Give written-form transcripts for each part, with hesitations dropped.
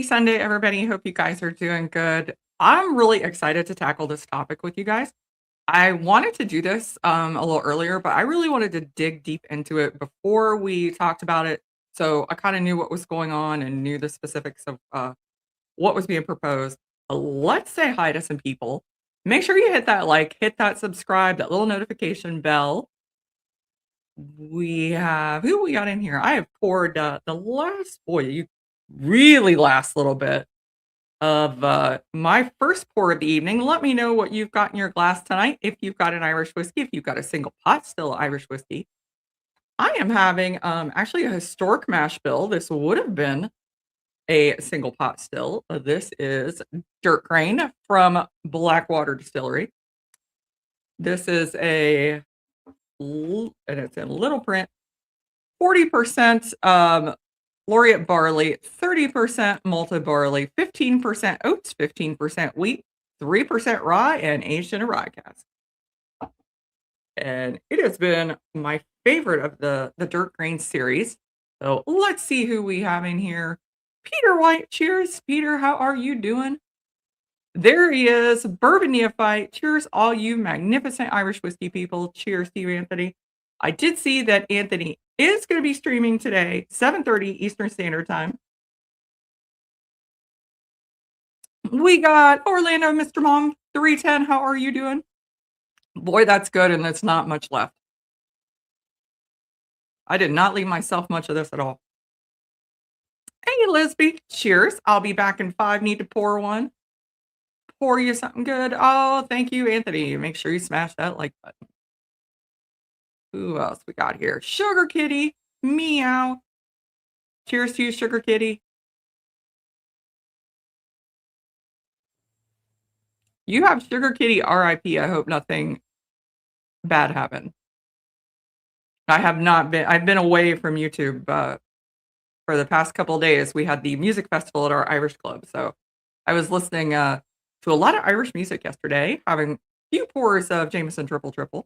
Happy Sunday, everybody. Hope you guys are doing good. I'm really excited to tackle this topic with you guys. I wanted to do this a little earlier, but I really wanted to dig deep into it before we talked about it. So I kind of knew what was going on and knew the specifics of what was being proposed. Let's say hi to some people. Make sure you hit that like, hit that subscribe, that little notification bell. We have who we got in here. I have poured the last boy, you really last little bit of my first pour of the evening. Let me know what you've got in your glass tonight. If you've got an Irish whiskey, if you've got a single pot still Irish whiskey. I am having actually a historic mash bill. This would have been a single pot still. This is Dirt Grain from Blackwater Distillery. This is and it's in little print, 40% laureate barley, 30% malted barley, 15% oats, 15% wheat, 3% rye, and aged in a rye cask. And it has been my favorite of the Dirt Grain series. So let's see who we have in here. Peter White, cheers. Peter, how are you doing? There he is, Bourbon Neophyte. Cheers, all you magnificent Irish whiskey people. Cheers to you, Anthony. I did see that Anthony is going to be streaming today, 7:30 Eastern Standard Time. We got Orlando, Mr. Mom, 310. How are you doing? Boy, that's good, and that's not much left. I did not leave myself much of this at all. Hey, Lisby, cheers. I'll be back in 5. Need to pour one. Pour you something good. Oh, thank you, Anthony. Make sure you smash that like button. Who else we got here? Sugar Kitty, meow. Cheers to you, Sugar Kitty. You have Sugar Kitty RIP. I hope nothing bad happened. I have not been, I've been away from YouTube for the past couple of days. We had the music festival at our Irish club. So I was listening to a lot of Irish music yesterday, having a few pours of Jameson Triple Triple.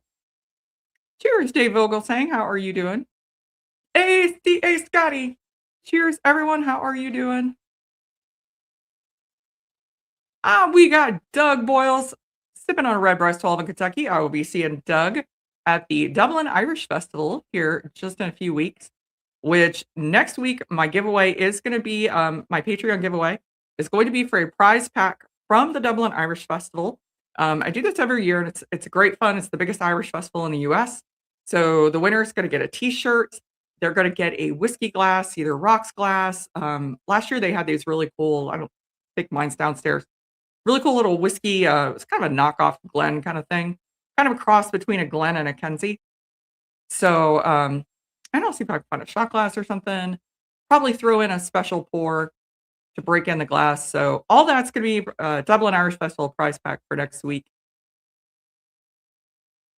Cheers, Dave Vogelsang. How are you doing? Hey, Scotty. Cheers, everyone. How are you doing? We got Doug Boyles sipping on a Redbreast 12 in Kentucky. I will be seeing Doug at the Dublin Irish Festival here just in a few weeks, which next week my giveaway is going to be my Patreon giveaway is going to be for a prize pack from the Dublin Irish Festival. I do this every year and it's great fun. It's the biggest Irish festival in the US. So the winner is going to get a t-shirt. They're going to get a whiskey glass, either rocks glass. Last year they had these really cool, I don't think mine's downstairs. Really cool little whiskey. It's kind of a knockoff Glen kind of thing, kind of a cross between a Glen and a Kenzie. So I don't see if I can find a shot glass or something. Probably throw in a special pour to break in the glass. So all that's going to be Dublin Irish Festival prize pack for next week.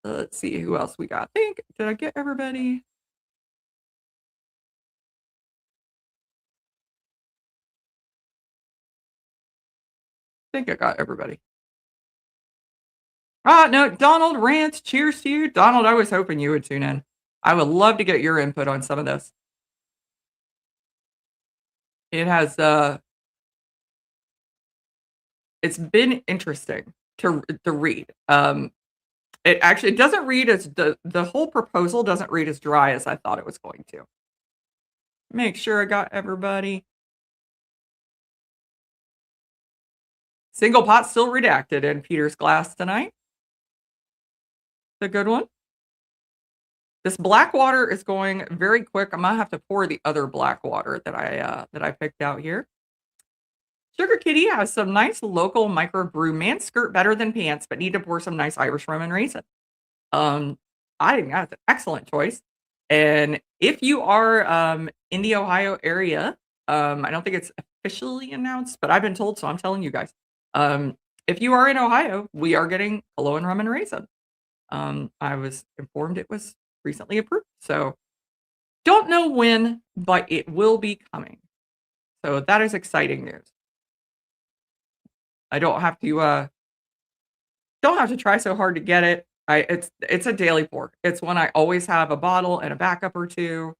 Let's see who else we got. Did I get everybody? I think I got everybody. No, Donald Rance, cheers to you. Donald, I was hoping you would tune in. I would love to get your input on some of this. It has it's been interesting to read. It actually doesn't read as the whole proposal doesn't read as dry as I thought it was going to. Make sure I got everybody. Single pot still redacted in Peter's glass tonight. The good one. This black water is going very quick. I'm gonna have to pour the other black water that I picked out here. Sugar Kitty has some nice local microbrew. Man skirt better than pants, but need to pour some nice Irish rum and raisin. I think that's an excellent choice. And if you are in the Ohio area, I don't think it's officially announced, but I've been told, so I'm telling you guys. If you are in Ohio, we are getting Culloden rum and raisin. I was informed it was recently approved. So don't know when, but it will be coming. So that is exciting news. I don't have to try so hard to get it. It's a daily pour. It's one I always have a bottle and a backup or two.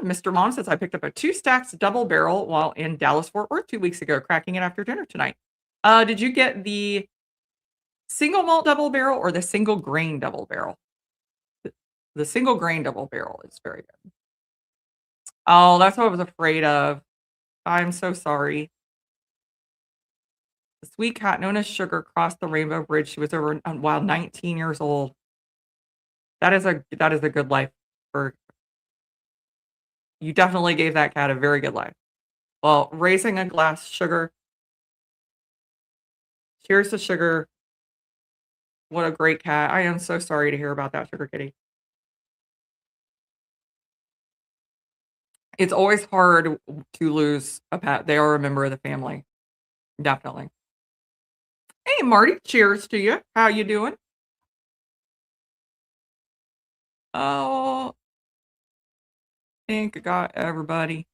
Mr. Mom says, I picked up a 2 stacks double barrel while in Dallas, Fort Worth 2 weeks ago, cracking it after dinner tonight. Did you get the single malt double barrel or the single grain double barrel? The the single grain double barrel is very good. Oh, that's what I was afraid of. I'm so sorry. The sweet cat known as Sugar crossed the rainbow bridge. She was over wow, 19 years old. That is a good life for you definitely gave that cat a very good life. Well, raising a glass, Sugar. Cheers to Sugar. What a great cat. I am so sorry to hear about that, Sugar Kitty. It's always hard to lose a pet. They are a member of the family. Definitely. Hey, Marty, cheers to you. How you doing? Oh, think I got everybody.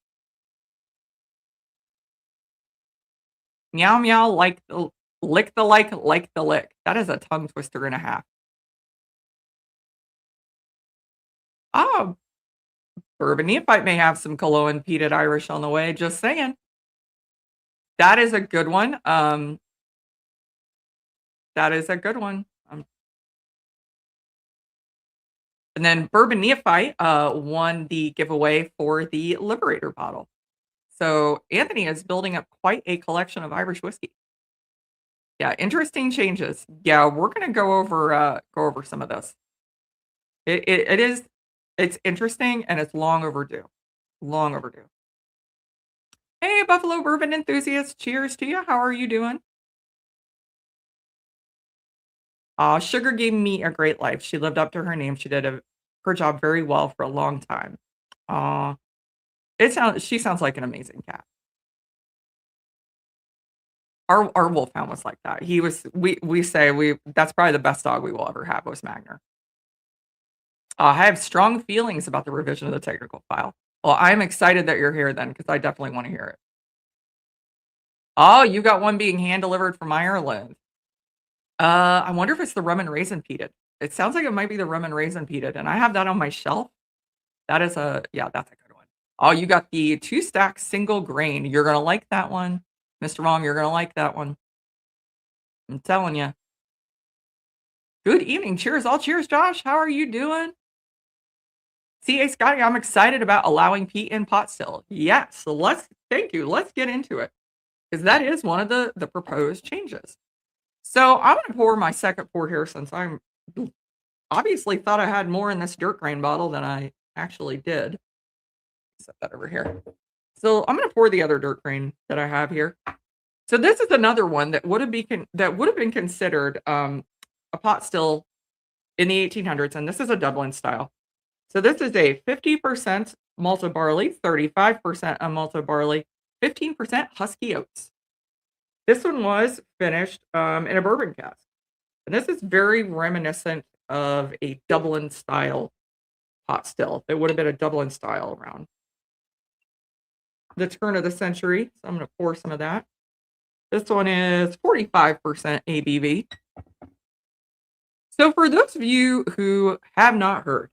Meow meow like the lick. That is a tongue twister and a half. Oh, Bourbon Neophyte may have some Culloan peated Irish on the way, just saying. That is a good one. That is a good one. And then Bourbon Neophyte won the giveaway for the Liberator bottle. So Anthony is building up quite a collection of Irish whiskey. Yeah, interesting changes. Yeah, we're gonna go over some of this. It is it's interesting and it's long overdue. Long overdue. Hey, Buffalo bourbon enthusiast, cheers to you. How are you doing? Sugar gave me a great life. She lived up to her name. She did her job very well for a long time. Aw, she sounds like an amazing cat. Our wolfhound was like that. He was we say we that's probably the best dog we will ever have was Magner. I have strong feelings about the revision of the technical file. Well, I'm excited that you're here then because I definitely want to hear it. Oh, you got one being hand delivered from Ireland. I wonder if it's the rum and raisin peated. It sounds like it might be the rum and raisin peated, and I have that on my shelf. That is a yeah, that's a good one. Oh, you got the 2 stack single grain. You're gonna like that one. Mr. Mom, you're gonna like that one. I'm telling you. Good evening. Cheers, all cheers, Josh. How are you doing? CA Scotty, I'm excited about allowing peat in pot still. Yes, so thank you. Let's get into it. Because that is one of the proposed changes. So I'm gonna pour my second pour here since I'm obviously thought I had more in this dirt grain bottle than I actually did. Set that over here. So I'm gonna pour the other dirt grain that I have here. So this is another one that would have been considered a pot still in the 1800s, and this is a Dublin style. So this is a 50% malted barley, 35% unmalted barley, 15% husky oats. This one was finished in a bourbon cask, and this is very reminiscent of a Dublin style pot still. It would have been a Dublin style around the turn of the century. So I'm going to pour some of that. This one is 45% ABV. So for those of you who have not heard,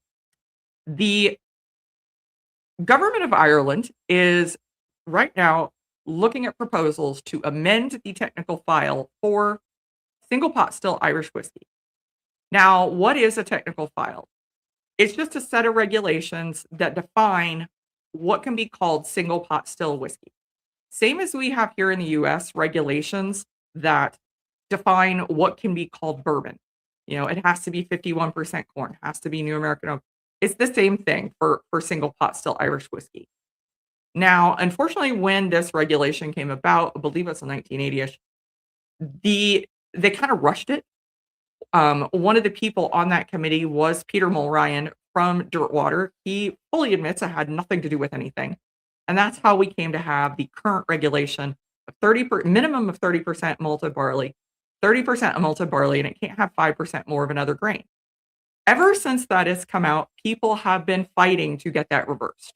the government of Ireland is right now looking at proposals to amend the technical file for single pot still Irish whiskey. Now, what is a technical file? It's just a set of regulations that define what can be called single pot still whiskey. Same as we have here in the US, regulations that define what can be called bourbon. It has to be 51% corn, has to be New American oak. It's the same thing for single pot still Irish whiskey. Now, unfortunately, when this regulation came about, I believe it's in 1980-ish, they kind of rushed it. One of the people on that committee was Peter Mulryan from Dirtwater. He fully admits it had nothing to do with anything. And that's how we came to have the current regulation of minimum of 30% malted barley, 30% malted barley, and it can't have 5% more of another grain. Ever since that has come out, people have been fighting to get that reversed.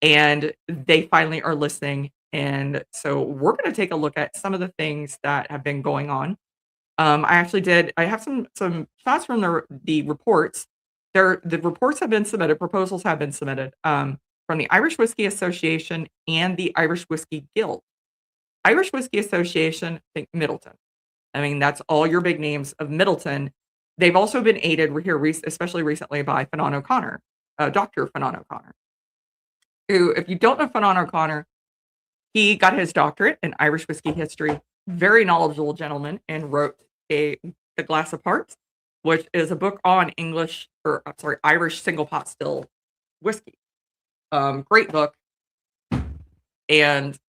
And they finally are listening. And so we're going to take a look at some of the things that have been going on. I have some thoughts from the reports. The reports have been submitted, proposals have been submitted from from the Irish Whiskey Association and the Irish Whiskey Guild. Irish Whiskey Association, think Middleton. I mean, that's all your big names of Middleton. They've also been aided here, especially recently, by Fanon O'Connor, Dr. Fanon O'Connor, who, if you don't know Fanon O'Connor, he got his doctorate in Irish whiskey history. Very knowledgeable gentleman, and wrote a Glass Apart, which is a book on English, or I'm sorry, Irish single pot still whiskey. Great book, and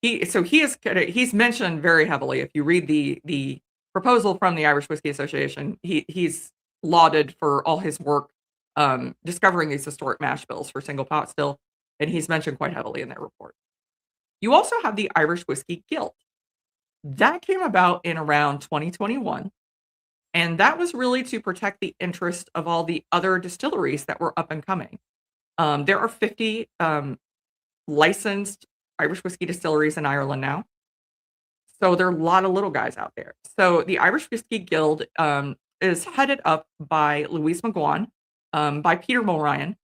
he's mentioned very heavily. If you read the proposal from the Irish Whiskey Association, he's lauded for all his work discovering these historic mash bills for single pot still, and he's mentioned quite heavily in their report. You also have the Irish Whiskey Guild. That came about in around 2021, and that was really to protect the interest of all the other distilleries that were up and coming. There are 50 licensed Irish whiskey distilleries in Ireland now. So there are a lot of little guys out there. So the Irish Whiskey Guild is headed up by Louise McGuan, by Peter Mulryan,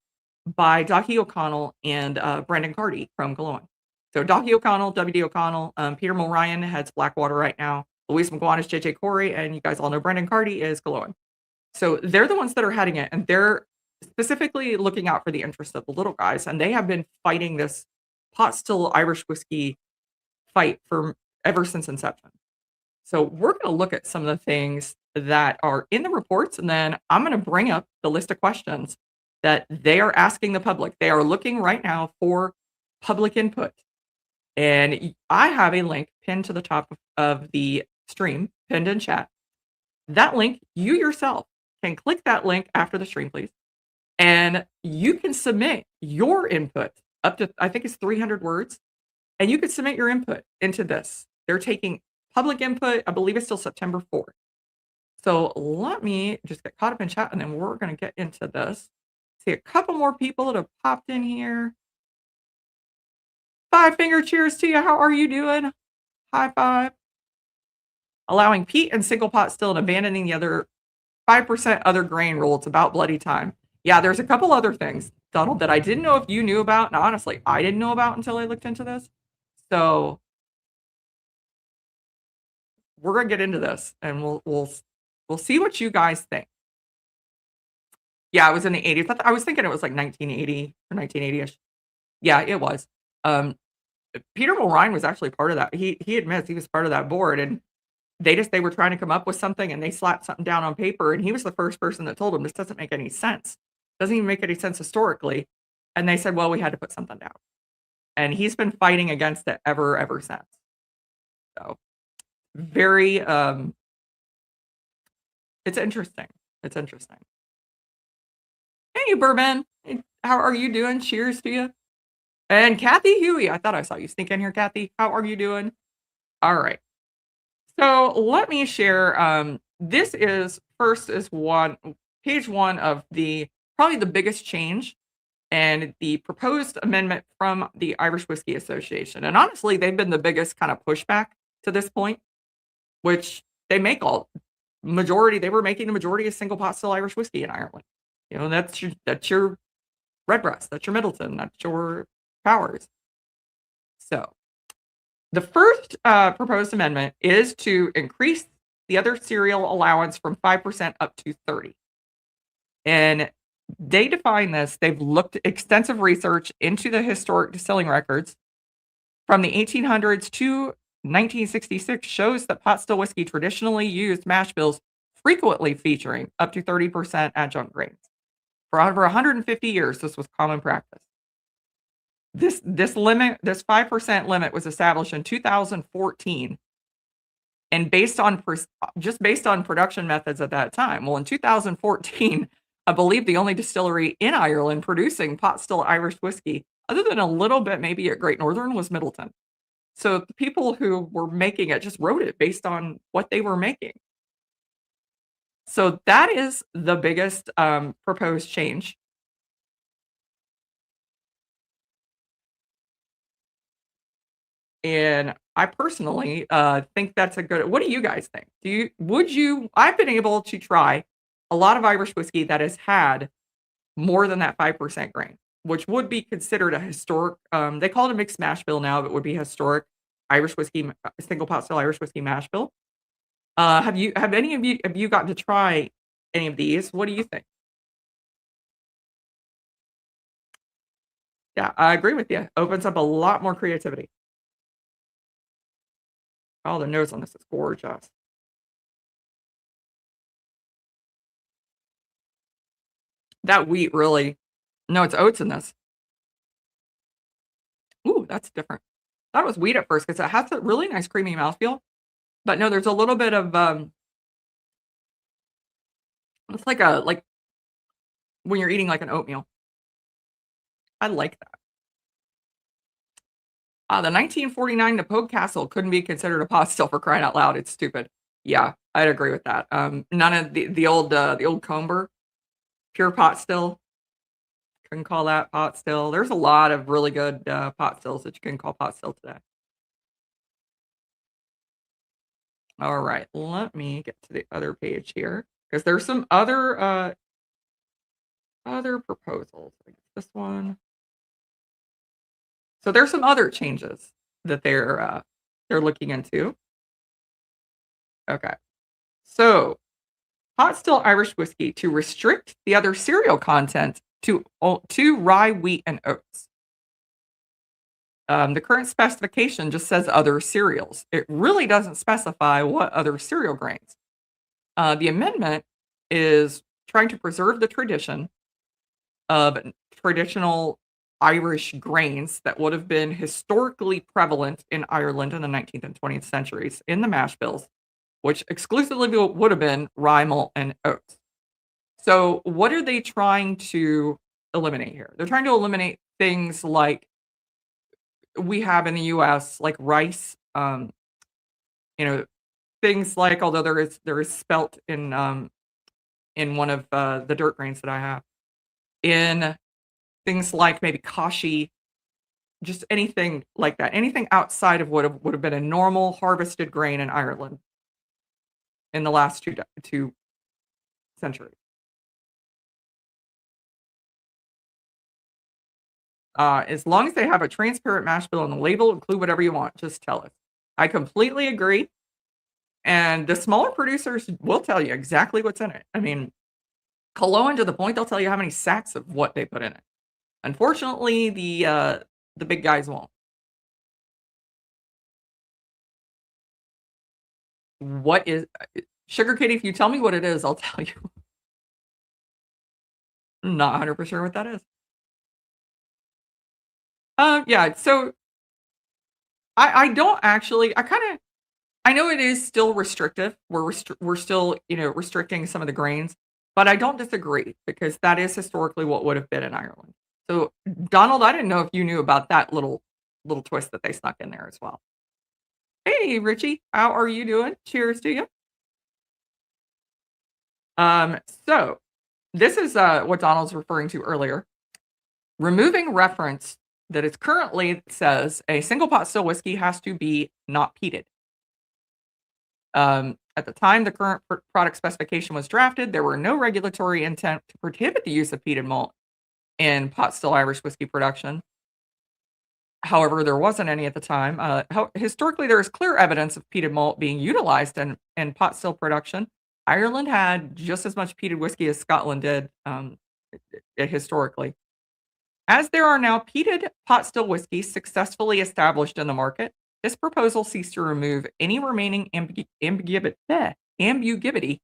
by Daithí O'Connell, and Brendan Carty from Killowen. So Daithí O'Connell, W.D. O'Connell, Peter Mulryan heads Blackwater right now. Louise McGuan is J.J. Corey, and you guys all know Brendan Carty is Killowen. So they're the ones that are heading it, and they're specifically looking out for the interests of the little guys, and they have been fighting this pot still Irish whiskey fight for ever since inception. So we're going to look at some of the things that are in the reports, and then I'm going to bring up the list of questions that they are asking the public. They are looking right now for public input. And I have a link pinned to the top of the stream, pinned in chat. That link, you yourself can click that link after the stream, please. And you can submit your input up to, I think it's 300 words. And you can submit your input into this. They're taking public input, I believe it's till September 4th. So let me just get caught up in chat, and then we're going to get into this. See a couple more people that have popped in here. 5-finger cheers to you. How are you doing? High five. Allowing peat and single pot still and abandoning the other 5% other grain rule. It's about bloody time. Yeah, there's a couple other things, Donald, that I didn't know if you knew about. And honestly, I didn't know about until I looked into this. So we're going to get into this, and we'll see what you guys think. Yeah, it was in the 80s. I was thinking it was like 1980 or 1980ish. Yeah, it was. Peter Mulryan was actually part of that. He admits he was part of that board, and they were trying to come up with something, and they slapped something down on paper, and he was the first person that told them this doesn't make any sense. Doesn't even make any sense historically. And they said, well, we had to put something down. And he's been fighting against it ever since. So very it's interesting. It's interesting. Hey, Bourbon. How are you doing? Cheers to you. And Kathy Huey, I thought I saw you sneak in here, Kathy. How are you doing? All right. So let me share. This is page one of probably the biggest change and the proposed amendment from the Irish Whiskey Association. And honestly, they've been the biggest kind of pushback to this point, which they were making the majority of single pot still Irish whiskey in Ireland. You know, that's your Redbreast, that's your Middleton, that's your Powers. So the first proposed amendment is to increase the other cereal allowance from 5% up to 30%. And they define this, they've looked extensive research into the historic distilling records from the 1800s to 1966 shows that pot still whiskey traditionally used mash bills frequently featuring up to 30% adjunct grains. For over 150 years, this was common practice. This 5% limit was established in 2014, and based on production methods at that time. Well, in 2014, I believe the only distillery in Ireland producing pot still Irish whiskey, other than a little bit maybe at Great Northern, was Middleton. So the people who were making it just wrote it based on what they were making. So that is the biggest proposed change. And I personally think that's a good. What do you guys think? I've been able to try a lot of Irish whiskey that has had more than that 5% grain. which would be considered a historic, they call it a mixed mash bill now, but would be historic Irish whiskey, single pot still Irish whiskey mash bill. Have any of you gotten to try any of these? What do you think? Yeah, I agree with you. Opens up a lot more creativity. Oh, the nose on this is gorgeous. That wheat really no, it's oats in this. Ooh, that's different. That was wheat at first because it has a really nice creamy mouthfeel, but no, there's a little bit of, it's like when you're eating like an oatmeal. I like that. The 1949 Nepoke Castle couldn't be considered a pot still for crying out loud, it's stupid. Yeah, I'd agree with that. None of the old Comber, pure pot still, couldn't call that pot still. There's a lot of really good, pot stills that you can call pot still today. Alright, let me get to the other page here because there's some other proposals. Like this one. So there's some other changes that they're looking into. Okay. So, hot still Irish whiskey to restrict the other cereal content to rye, wheat, and oats. The current specification just says other cereals. It really doesn't specify what other cereal grains. The amendment is trying to preserve the tradition of traditional Irish grains that would have been historically prevalent in Ireland in the 19th and 20th centuries in the mash bills, which exclusively would have been rye malt and oats. So, what are they trying to eliminate here? They're trying to eliminate things like we have in the US, like rice, you know, things like although there is spelt in one of the dirt grains that I have, in things like maybe kashi, just anything like that, anything outside of what would have been a normal harvested grain in Ireland in the last two centuries. As long as they have a transparent mash bill on the label, include whatever you want, just tell us. I completely agree, and the smaller producers will tell you exactly what's in it. I mean, Cologne to the point they'll tell you how many sacks of what they put in it. Unfortunately, the big guys won't. What is Sugar Kitty, if you tell me what it is, I'll tell you. Not 100% sure what that is. Yeah, so I don't actually I kinda I know it is still restrictive. We're still, restricting some of the grains, but I don't disagree because that is historically what would have been in Ireland. So, Donald, I didn't know if you knew about that little twist that they snuck in there as well. Hey, Richie, how are you doing? Cheers to you. Um, so this is what Donald's referring to earlier. Removing reference that it currently says a single pot still whiskey has to be not peated. At the time the current product specification was drafted, there were no regulatory intent to prohibit the use of peated malt in pot still Irish whiskey production. However, there wasn't any at the time. Historically, there is clear evidence of peated malt being utilized in pot still production. Ireland had just as much peated whiskey as Scotland did historically. As there are now peated pot still whiskeys successfully established in the market, this proposal seeks to remove any remaining ambiguity.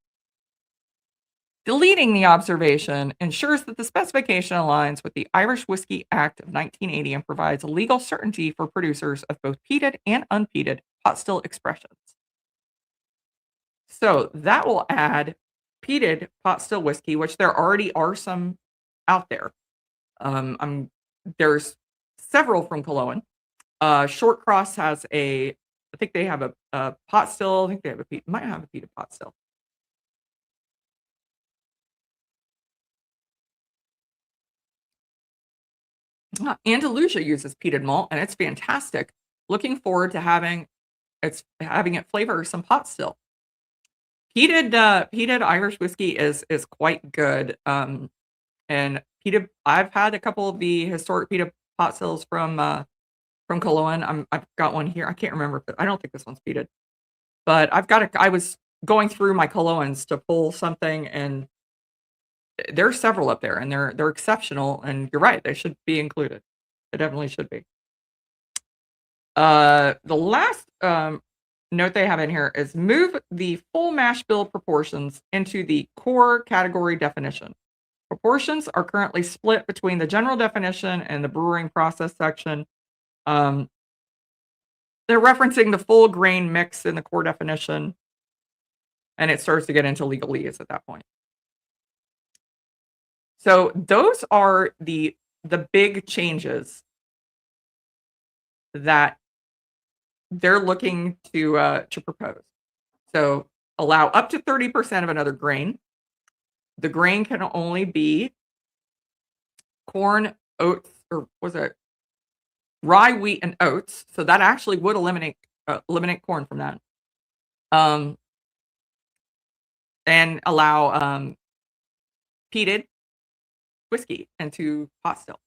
Deleting the observation ensures that the specification aligns with the Irish Whiskey Act of 1980 and provides legal certainty for producers of both peated and unpeated pot still expressions. So that will add peated pot still whiskey, which there already are some out there. There's several from Cologne. Short Cross has I think they have a pot still. I think they have might have a peated pot still. Andalusia uses peated malt, and it's fantastic. Looking forward to having it flavor some pot still. Peated Irish whiskey is quite good. And Pita I've had a couple of the historic pita pot stills from Killoan. I've got one here. I can't remember if I don't think this one's peated, but I was going through my Killoans to pull something, and there's several up there, and they're exceptional, and you're right, they should be included. They definitely should be. The last, note they have in here is move the full mash bill proportions into the core category definition. Proportions are currently split between the general definition and the brewing process section. Um, they're referencing the full grain mix in the core definition, and it starts to get into legalese at that point. So those are the big changes that they're looking to propose. So allow up to 30% of another grain. The grain can only be corn, oats, or was it rye, wheat, and oats. So that actually would eliminate corn from that. Um, and allow peated whiskey into pot still.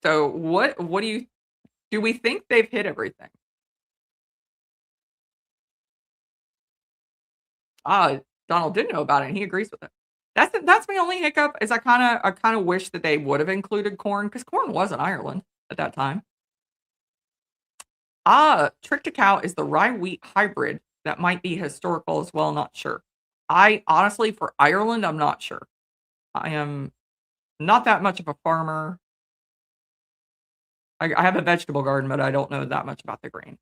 So what do we think they've hit everything? Ah, Donald did know about it, and he agrees with it. That's my only hiccup is I kinda wish that they would have included corn because corn was in Ireland at that time. Ah, Trick-to-Cow is the rye wheat hybrid that might be historical as well, not sure. I honestly, for Ireland, I'm not sure. I am not that much of a farmer. I have a vegetable garden, but I don't know that much about the grain.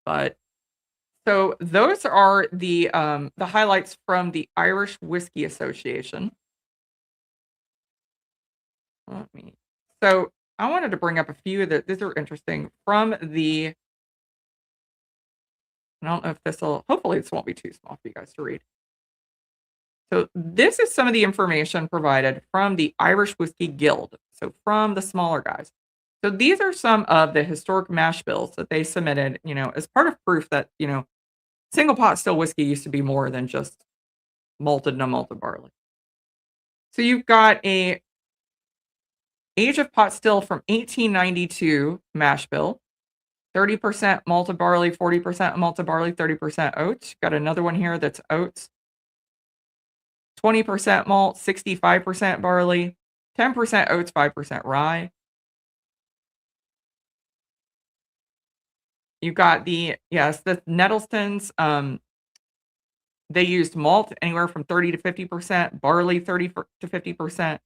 But so those are the highlights from the Irish Whiskey Association. Let me so I wanted to bring up a few that these are interesting from the I don't know if this'll hopefully this won't be too small for you guys to read. So this is some of the information provided from the Irish Whiskey Guild, so from the smaller guys. So these are some of the historic mash bills that they submitted, as part of proof that, single pot still whiskey used to be more than just malted and unmalted barley. So you've got a age of pot still from 1892 mash bill, 30% malted barley, 40% malted barley, 30% oats. Got another one here that's oats, 20% malt, 65% barley, 10% oats, 5% rye. You've got the Nettlestons. They used malt anywhere from 30 to 50%, barley 30 to 50%,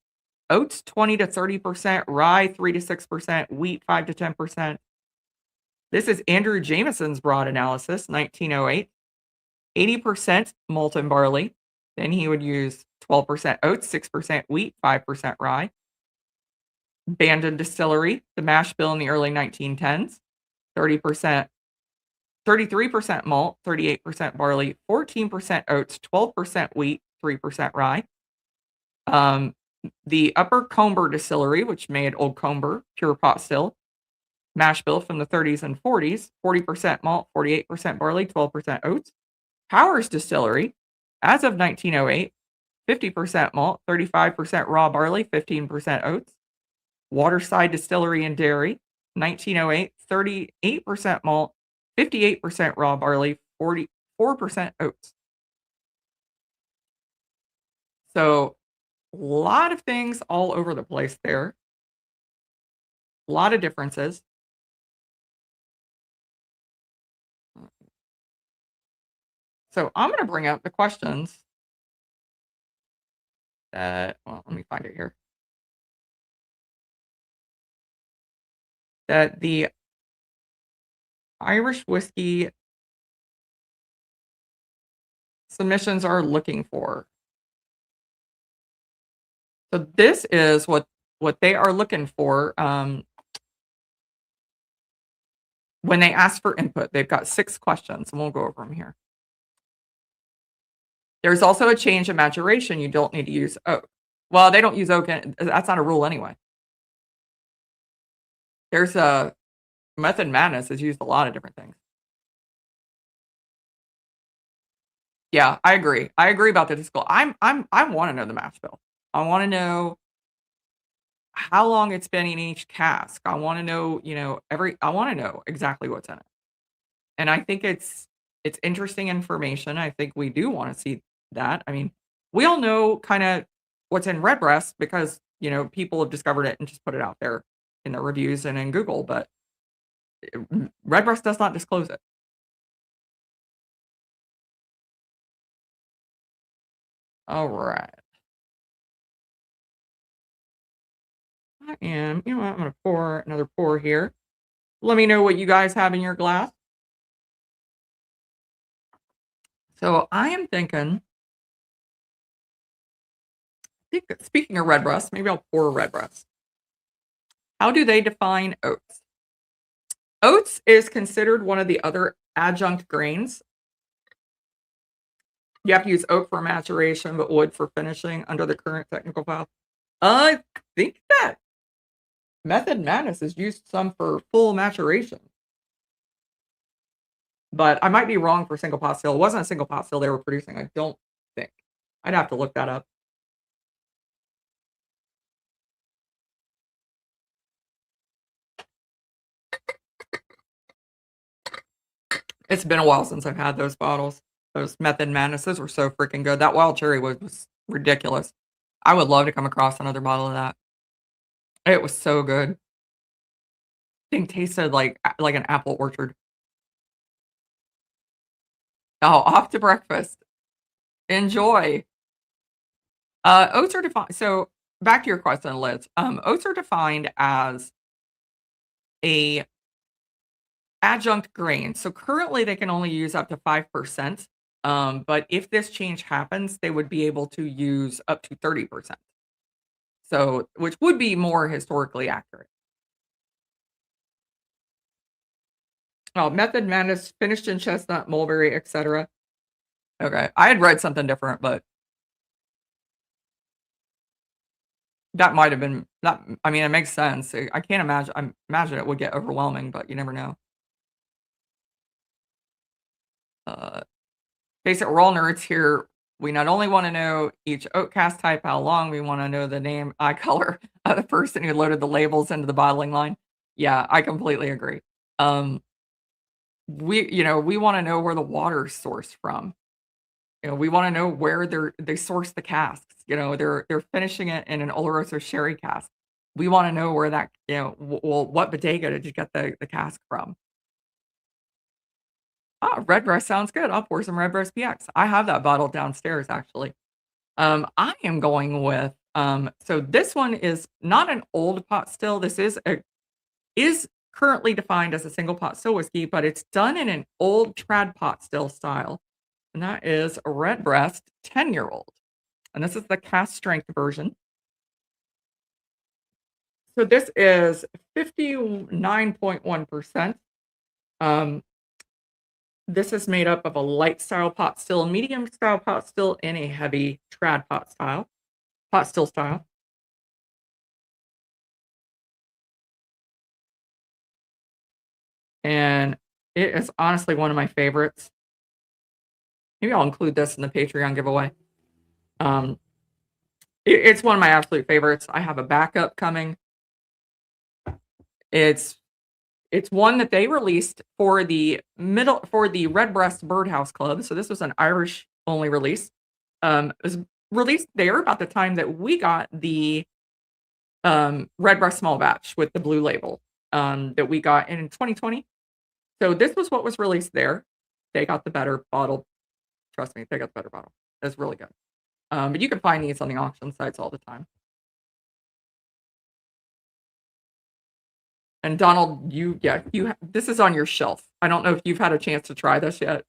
oats 20 to 30%, rye 3 to 6%, wheat 5 to 10%. This is Andrew Jameson's broad analysis, 1908. 80% malted barley. Then he would use 12% oats, 6% wheat, 5% rye. Bandon Distillery, the mash bill in the early 1910s, 30%, 33% malt, 38% barley, 14% oats, 12% wheat, 3% rye. The Upper Comber Distillery, which made Old Comber pure pot still, mash bill from the 30s and 40s, 40% malt, 48% barley, 12% oats. Powers Distillery, as of 1908, 50% malt, 35% raw barley, 15% oats. Waterside Distillery and Dairy, 1908, 38% malt, 58% raw barley, 44% oats. So, a lot of things all over the place there. A lot of differences. So, I'm gonna bring up the questions let me find it here. That the Irish whiskey submissions are looking for. So this is what they are looking for, when they ask for input. They've got 6 questions, and we'll go over them here. There's also a change in maturation. You don't need to use oak. Well, they don't use oak, and that's not a rule anyway. There's a Method Madness has used a lot of different things. Yeah, I agree. I agree about the disco. I wanna know the mash bill. I wanna know how long it's been in each cask. I wanna know, I wanna know exactly what's in it. And I think it's interesting information. I think we do wanna see that. I mean, we all know kinda what's in Redbreast because, people have discovered it and just put it out there in the reviews and in Google, but Redbreast does not disclose it. Alright. I'm gonna pour another pour here. Let me know what you guys have in your glass. So I am thinking, speaking of Redbreast, maybe I'll pour Redbreast. How do they define oats? Oats is considered one of the other adjunct grains. You have to use oat for maturation, but wood for finishing under the current technical file. I think that Method Madness is used some for full maturation, but I might be wrong for single pot still. It wasn't a single pot still they were producing, I don't think. I'd have to look that up. It's been a while since I've had those bottles. Those Method Madnesses were so freaking good. That wild cherry was ridiculous. I would love to come across another bottle of that. It was so good. Thing tasted like an apple orchard. Oh, off to breakfast. Enjoy. Oats are defined so back to your question, Liz. Oats are defined as a adjunct grain. So currently they can only use up to 5%. But if this change happens, they would be able to use up to 30%. So which would be more historically accurate. Oh, Method Madness, finished in chestnut, mulberry, etc. Okay. I had read something different, but that might have been that I mean, it makes sense. I can't imagine it would get overwhelming, but you never know. Uh, Face it, we're all nerds here. We not only wanna know each oat cast type, how long, we wanna know the name, eye color of the person who loaded the labels into the bottling line. Yeah, I completely agree. Um, we wanna know where the water's sourced from. We wanna know where they source the casks. They're finishing it in an Oloroso sherry cask. We wanna know where that, what bodega did you get the cask from? Ah, Redbreast sounds good. I'll pour some Redbreast PX. I have that bottle downstairs actually. I am going with, so this one is not an old pot still. This is currently defined as a single pot still whiskey, but it's done in an old trad pot still style. And that is a Redbreast 10-year-old. And this is the cast strength version. So this is 59.1%. Um, this is made up of a light style pot still, medium style pot still, and a heavy trad pot still style. And it is honestly one of my favorites. Maybe I'll include this in the Patreon giveaway. Um, it's one of my absolute favorites. I have a backup coming. It's it's one that they released for the Redbreast Birdhouse Club. So this was an Irish only release. It was released there about the time that we got the Redbreast small batch with the blue label that we got in 2020. So this was what was released there. They got the better bottle. Trust me, they got the better bottle. It's really good. But you can find these on the auction sites all the time. And Donald, this is on your shelf. I don't know if you've had a chance to try this yet.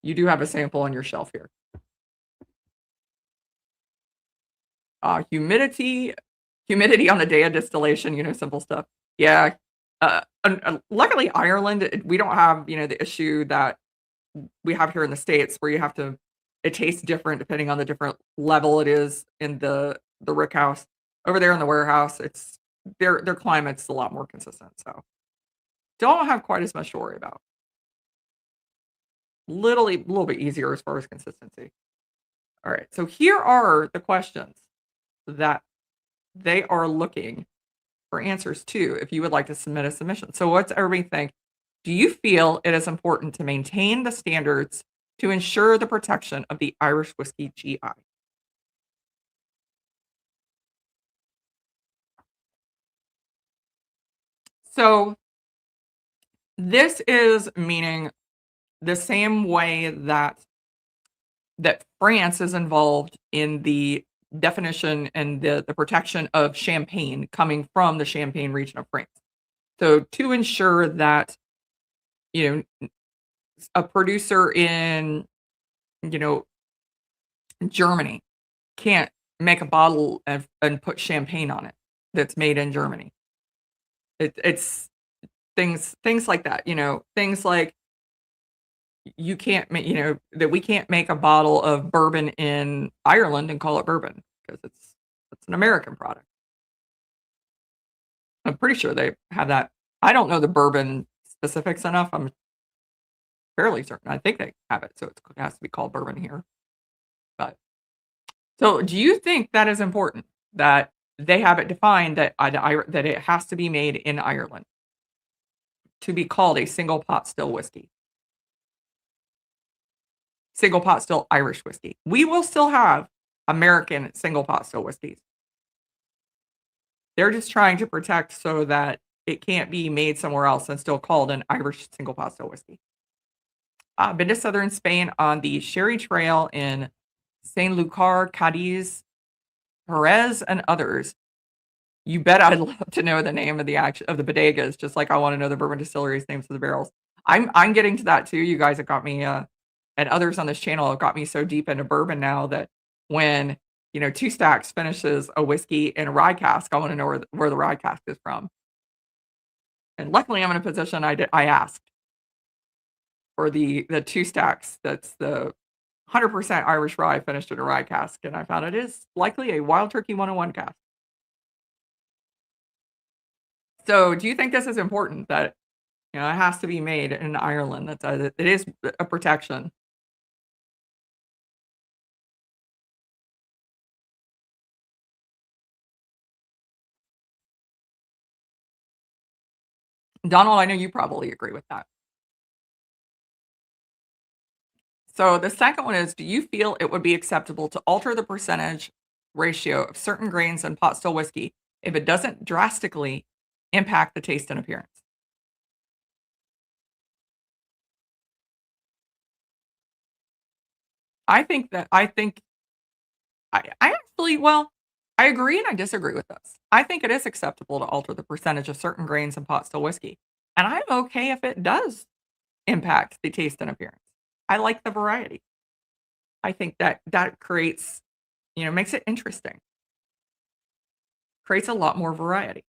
You do have a sample on your shelf here. Humidity on the day of distillation, simple stuff. Yeah. Luckily, Ireland, we don't have, the issue that we have here in the States where it tastes different depending on the different level it is in the rick house. Over there in the warehouse, it's their climate's a lot more consistent. So don't have quite as much to worry about. Little bit easier as far as consistency. All right. So here are the questions. that they are looking for answers to if you would like to submit a submission. So what's everybody think? Do you feel it is important to maintain the standards to ensure the protection of the Irish whiskey GI? So this is meaning the same way that France is involved in the definition and the protection of champagne coming from the Champagne region of France. So to ensure that, you know, a producer in, you know, Germany can't make a bottle and put champagne on it that's made in Germany. It's things like that, things like you can't make, that we can't make a bottle of bourbon in Ireland and call it bourbon because it's an American product. I'm pretty sure they have that. I don't know the bourbon specifics enough. I'm fairly certain. I think they have it, so it has to be called bourbon here. But so, do you think that is important that they have it defined that that it has to be made in Ireland to be called a single pot still whiskey, single pot still Irish whiskey? We will still have American single pot still whiskeys. They're just trying to protect so that it can't be made somewhere else and still called an Irish single pot still whiskey. Been to southern Spain on the Sherry Trail in Sanlúcar, Cadiz, Jerez, and others. You bet I'd love to know the name of the bodegas, just like I want to know the bourbon distilleries' names of the barrels. I'm getting to that too. You guys have got me, and others on this channel have got me so deep into bourbon now that when Two Stacks finishes a whiskey in a rye cask, I want to know where the rye cask is from. And luckily, I'm in a position I asked for the Two Stacks. That's the 100% Irish rye finished in a rye cask, and I found it is likely a Wild Turkey 101 cask. So, do you think this is important that, it has to be made in Ireland? It is a protection. Donald, I know you probably agree with that. So, the second one is, do you feel it would be acceptable to alter the percentage ratio of certain grains in pot still whiskey if it doesn't drastically impact the taste and appearance? I think I actually, well, I agree and I disagree with this. I think it is acceptable to alter the percentage of certain grains in pot still whiskey, and I'm okay if it does impact the taste and appearance. I like the variety. I think that creates, makes it interesting, creates a lot more variety.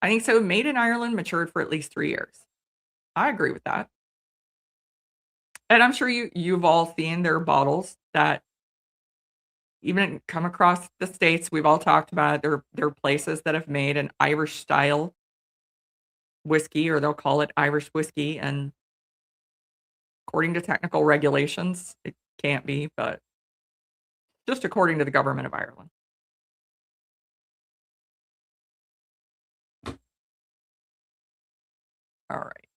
I think so. Made in Ireland, matured for at least 3 years. I agree with that, and I'm sure you've all seen their bottles that even come across the states. We've all talked about it. There are places that have made an Irish style whiskey, or they'll call it Irish whiskey, and according to technical regulations, it can't be, but just according to the government of Ireland. All right.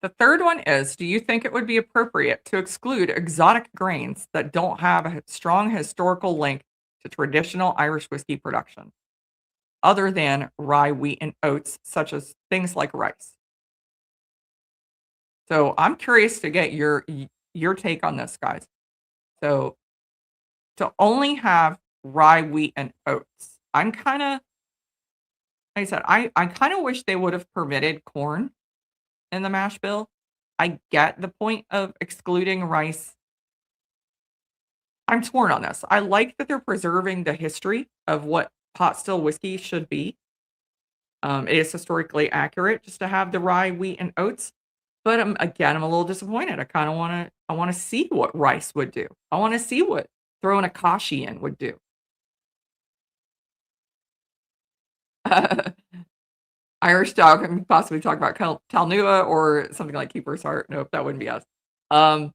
The third one is, do you think it would be appropriate to exclude exotic grains that don't have a strong historical link to traditional Irish whiskey production, other than rye, wheat, and oats, such as things like rice? So I'm curious to get your take on this, guys. So to only have rye, wheat, and oats, I'm kind of, like I said, I kind of wish they would have permitted corn in the mash bill. I get the point of excluding rice. I'm torn on this. I like that they're preserving the history of what pot still whiskey should be. It is historically accurate just to have the rye, wheat, and oats. But again, I'm a little disappointed. I want to see what rice would do. I want to see what throwing a kashi in would do. Irish style, can we possibly talk about Talnua or something like Keeper's Heart? Nope, that wouldn't be us. Um,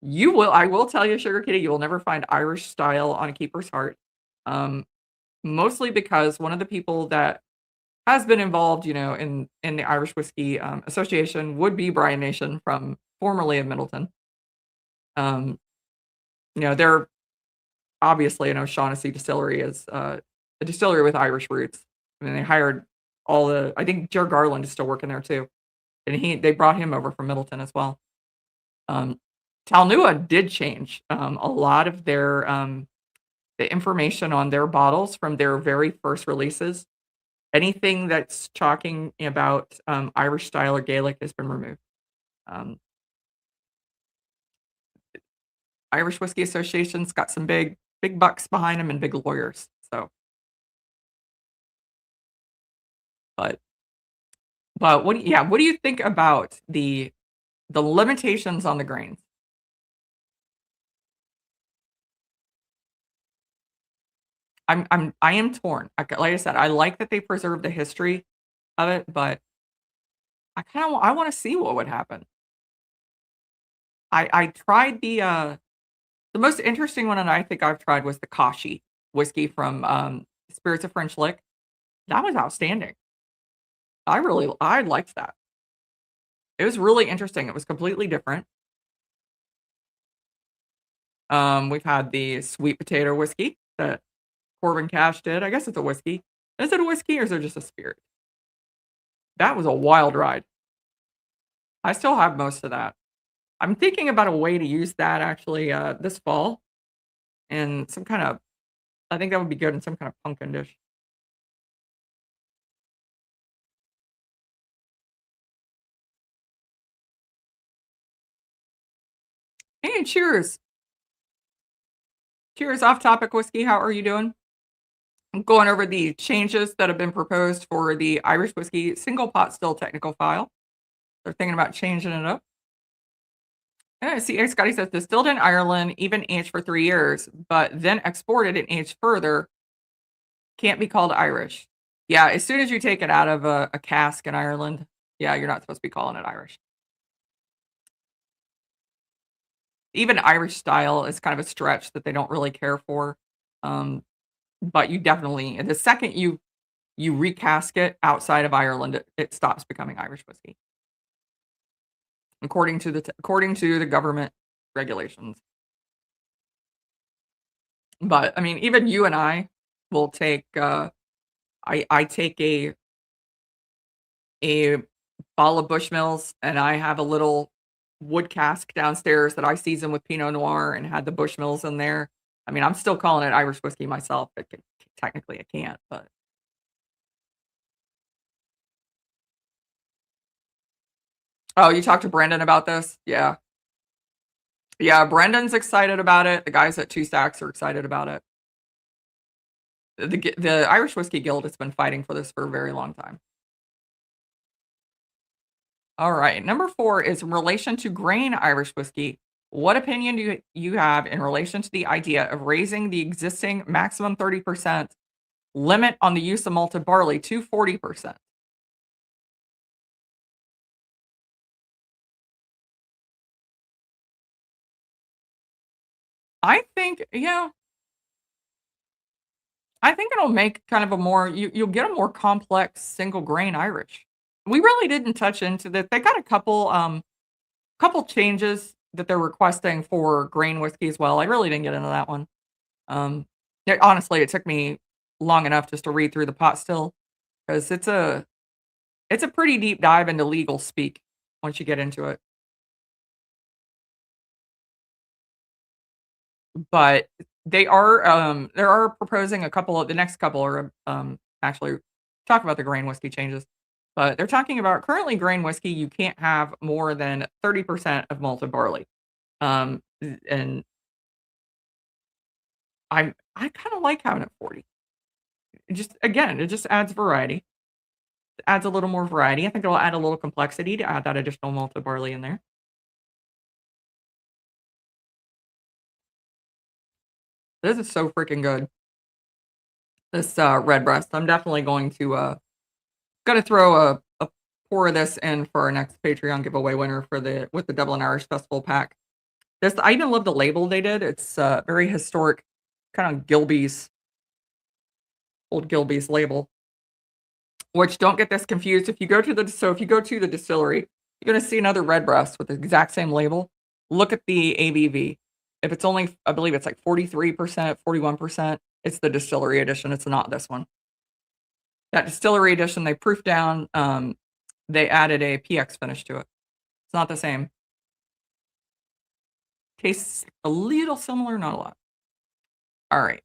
I will tell you, Sugar Kitty, you will never find Irish style on a keeper's heart. Um, Mostly because one of the people that has been involved, in the Irish Whiskey, Association would be Brian Nation from formerly of Middleton. Um, they're obviously, O'Shaughnessy Distillery is, a distillery with Irish roots. I mean, they hired I think Jer Garland is still working there too, and they brought him over from Middleton as well. Um, Talnua did change, a lot of the information on their bottles from their very first releases. Anything that's talking about, Irish style or Gaelic has been removed. Um, Irish Whiskey Association's got some big bucks behind them and big lawyers. So, but what do you think about the limitations on the grains? I am torn. Like I said, I like that they preserve the history of it, but I want to see what would happen. I tried the most interesting one that I think I've tried was the Kashi whiskey from, Spirits of French Lick. That was outstanding. I liked that. It was really interesting. It was completely different. We've had the sweet potato whiskey that Corbin Cash did. I guess it's a whiskey. Is it a whiskey or is it just a spirit? That was a wild ride. I still have most of that. I'm thinking about a way to use that actually, this fall in some kind of I think that would be good in some kind of pumpkin dish. Hey, cheers. Cheers, off topic whiskey. How are you doing? I'm going over the changes that have been proposed for the Irish whiskey single pot still technical file. They're thinking about changing it up. Yeah, I see, Scotty says distilled in Ireland, even aged for 3 years, but then exported and aged further, can't be called Irish. Yeah, as soon as you take it out of a cask in Ireland, yeah, you're not supposed to be calling it Irish. Even Irish style is kind of a stretch that they don't really care for. Um, but you definitely the second you recask it outside of Ireland, it stops becoming Irish whiskey, according to the government regulations. But, I mean, even you and I will take, I take a bottle of Bushmills, and I have a little wood cask downstairs that I season with Pinot Noir and had the Bushmills in there. I mean, I'm still calling it Irish whiskey myself, but technically I can't, but Oh, you talked to Brendan about this? Yeah. Yeah, Brendan's excited about it. The guys at Two Stacks are excited about it. The Irish Whiskey Guild has been fighting for this for a very long time. All right, number 4 is in relation to grain Irish whiskey. What opinion do you have in relation to the idea of raising the existing maximum 30% limit on the use of malted barley to 40%? I think, I think it'll make kind of a more you'll get a more complex single grain Irish. We really didn't touch into that. They got a couple changes that they're requesting for grain whiskey as well. I really didn't get into that one. Honestly, it took me long enough just to read through the pot still because it's a pretty deep dive into legal speak once you get into it. But they are proposing a couple of the next couple are actually talk about the grain whiskey changes. But they're talking about currently grain whiskey, you can't have more than 30% of malted barley. And I kind of like having it 40. It just adds variety. It adds a little more variety. I think it'll add a little complexity to add that additional malted barley in there. This is so freaking good. This red breast. I'm definitely going to gonna throw a pour of this in for our next Patreon giveaway winner for the with the Dublin Irish Festival pack. This I even love the label they did. It's, very historic, kinda Gilbey's old Gilbey's label, which don't get this confused. If you go to the distillery, you're gonna see another Redbreast with the exact same label. Look at the ABV. If it's only I believe it's like 43%, 41%, it's the distillery edition, it's not this one. That distillery edition, they proofed down, they added a PX finish to it. It's not the same. Tastes a little similar, not a lot. Alright.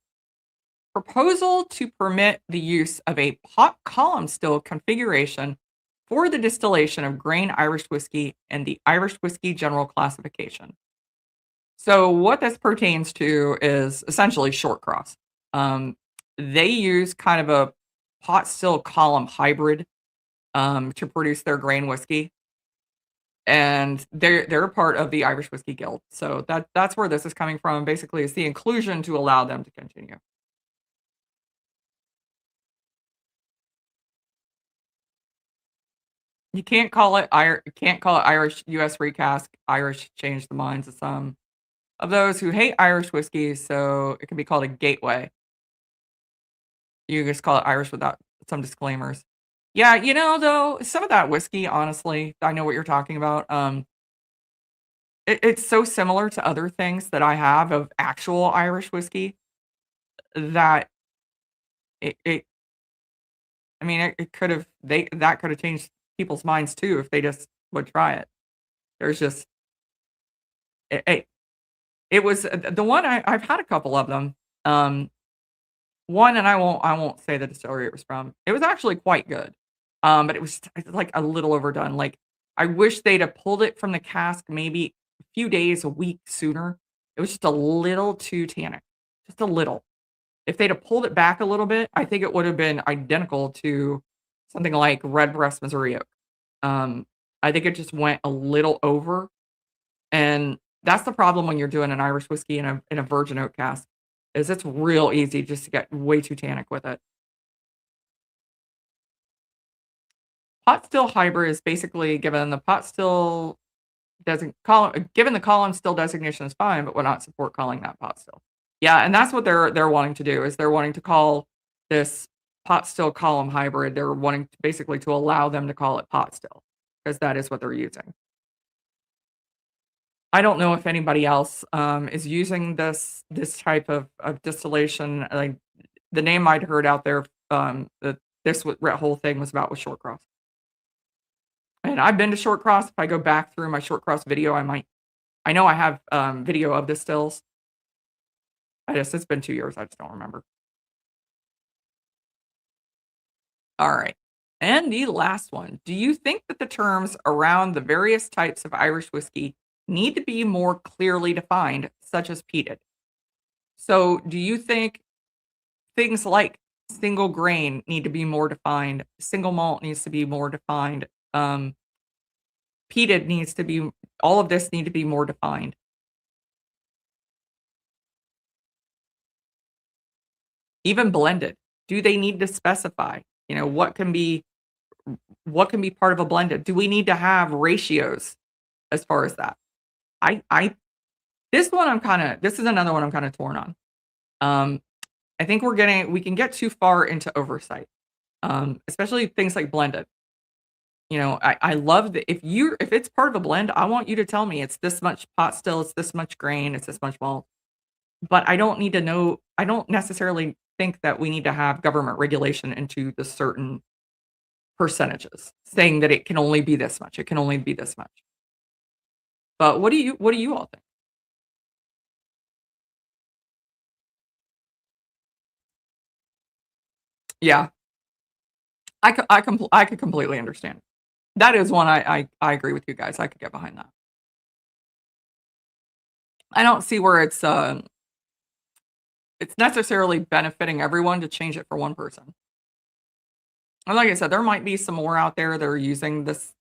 Proposal to permit the use of a pot column still configuration for the distillation of grain Irish whiskey and the Irish whiskey general classification. So what this pertains to is essentially short cross. They use kind of a pot still column hybrid to produce their grain whiskey, and they're a part of the Irish Whiskey Guild. So that's where this is coming from. Basically, it's the inclusion to allow them to continue. You can't call it Irish US recask. Irish changed the minds of some of those who hate Irish whiskey, so it can be called a gateway. You just call it Irish without some disclaimers. Yeah, though, some of that whiskey, honestly, I know what you're talking about. It's so similar to other things that I have of actual Irish whiskey that it I mean, it could've they that could've changed people's minds too if they just would try it. There's just it it was the one I've had a couple of them. Um, One, and I won't say the distillery it was from. It was actually quite good. But it's like a little overdone. Like, I wish they'd have pulled it from the cask maybe a few days, a week sooner. It was just a little too tannic, just a little. If they'd have pulled it back a little bit, I think it would have been identical to something like Redbreast Missouri Oak. Um, I think it just went a little over, and that's the problem when you're doing an Irish whiskey in a virgin oak cask, is it's real easy just to get way too tannic with it. Pot still hybrid is basically given the pot still doesn't call given the column still designation is fine, but would not support calling that pot still. Yeah, and that's what they're wanting to do, is they're wanting to call this pot still column hybrid. They're wanting to basically to allow them to call it pot still, because that is what they're using. I don't know if anybody else, is using this type of distillation. Like, the name I'd heard out there, that whole thing was about was short cross. And I've been to short cross. If I go back through my short cross video, I know I have, video of the stills. It's been 2 years, I just don't remember. Alright. And the last one. Do you think that the terms around the various types of Irish whiskey need to be more clearly defined, such as peated? So, do you think things like single grain need to be more defined, single malt needs to be more defined, peated needs to be all of this need to be more defined? Even blended, do they need to specify, what can be part of a blended? Do we need to have ratios as far as that? I this is another one I'm kinda torn on. Um, I think we can get too far into oversight, especially things like blended. I love that if it's part of a blend, I want you to tell me it's this much pot still, it's this much grain, it's this much malt. But I don't necessarily think that we need to have government regulation into the certain percentages, saying that it can only be this much, it can only be this much. But what do you all think? Yeah, I could completely understand. That is one I agree with you guys, I could get behind that. I don't see where it's necessarily benefiting everyone to change it for one person. And like I said, there might be some more out there that are using this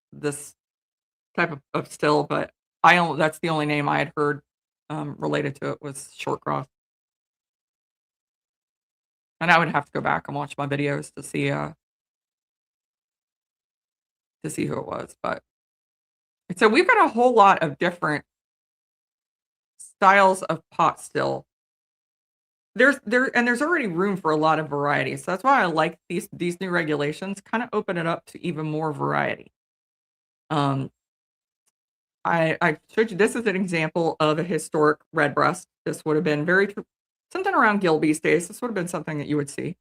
type of still, but I don't that's the only name I had heard, related to it was short cross. And I would have to go back and watch my videos to see who it was, but so we've got a whole lot of different styles of pot still. There's already room for a lot of variety, so that's why I like these new regulations, kinda open it up to even more variety. Um, I showed you this is an example of a historic redbreast. This would have been very tr something around Gilby's days. This would have been something that you would see.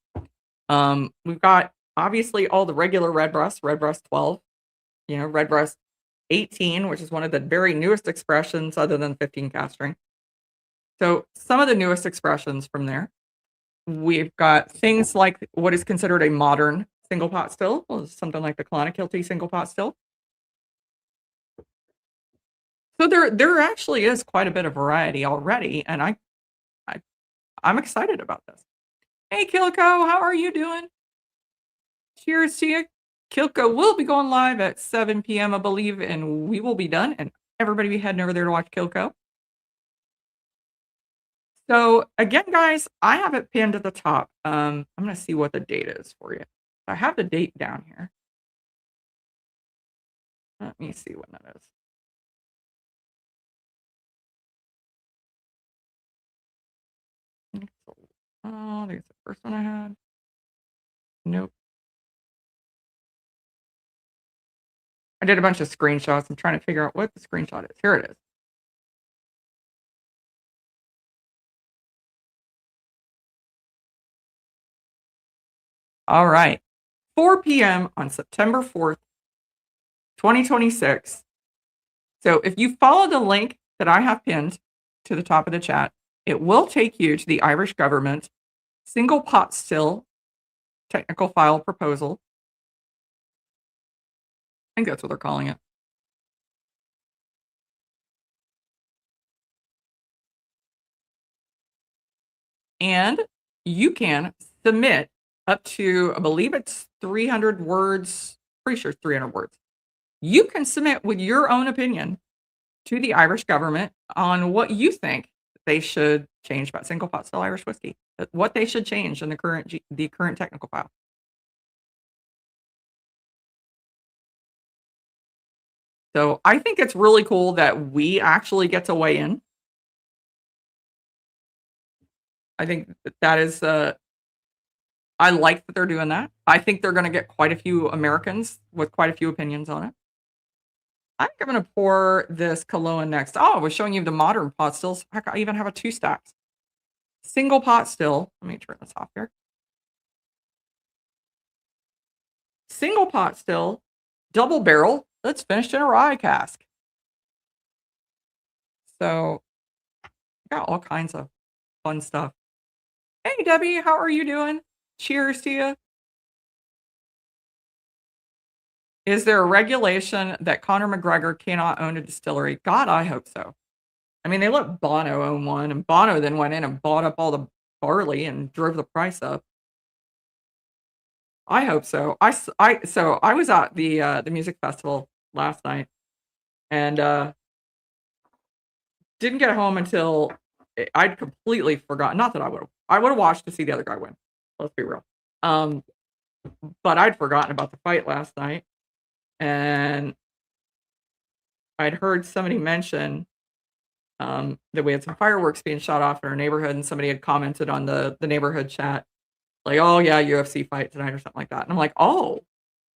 We've got obviously all the regular redbreasts, redbreast 12, redbreast 18, which is one of the very newest expressions other than 15 castring. So some of the newest expressions from there. We've got things like what is considered a modern single pot still, well, something like the Clonakilty single pot still. So there actually is quite a bit of variety already, and I I'm excited about this. Hey, Kilco, how are you doing? Cheers to you. Kilco will be going live at 7 p.m., I believe, and we will be done, and everybody be heading over there to watch Kilco. So again, guys, I have it pinned at the top. I'm gonna see what the date is for you. I have the date down here. Let me see when that is. Oh, there's the first one I had. Nope. I did a bunch of screenshots. I'm trying to figure out what the screenshot is. Here it is. All right. 4 p.m. on September 4th, 2026. So if you follow the link that I have pinned to the top of the chat, it will take you to the Irish government single pot still technical file proposal. I think that's what they're calling it. And you can submit up to, I believe it's 300 words, pretty sure it's 300 words. You can submit with your own opinion to the Irish government on what you think they should change about single pot still Irish whiskey, what they should change in the current technical file. So I think it's really cool that we actually get to weigh in. I think that is I like that they're doing that. I think they're gonna get quite a few Americans with quite a few opinions on it. I think I'm gonna pour this Cologne next. Oh, I was showing you the modern pot stills. Heck, I even have a 2 stacks. Single pot still. Let me turn this off here. Single pot still, double barrel. That's finished in a rye cask. So, got all kinds of fun stuff. Hey, Debbie, how are you doing? Cheers to you. Is there a regulation that Conor McGregor cannot own a distillery? God, I hope so. I mean, they let Bono own one, and Bono then went in and bought up all the barley and drove the price up. I hope so. So I was at the music festival last night and, didn't get home until I'd completely forgotten, not that I would've watched to see the other guy win, let's be real. Um, but I'd forgotten about the fight last night, and I'd heard somebody mention, that we had some fireworks being shot off in our neighborhood, and somebody had commented on the neighborhood chat, like, "Oh, yeah, UFC fight tonight," or something like that, and I'm like, "Oh."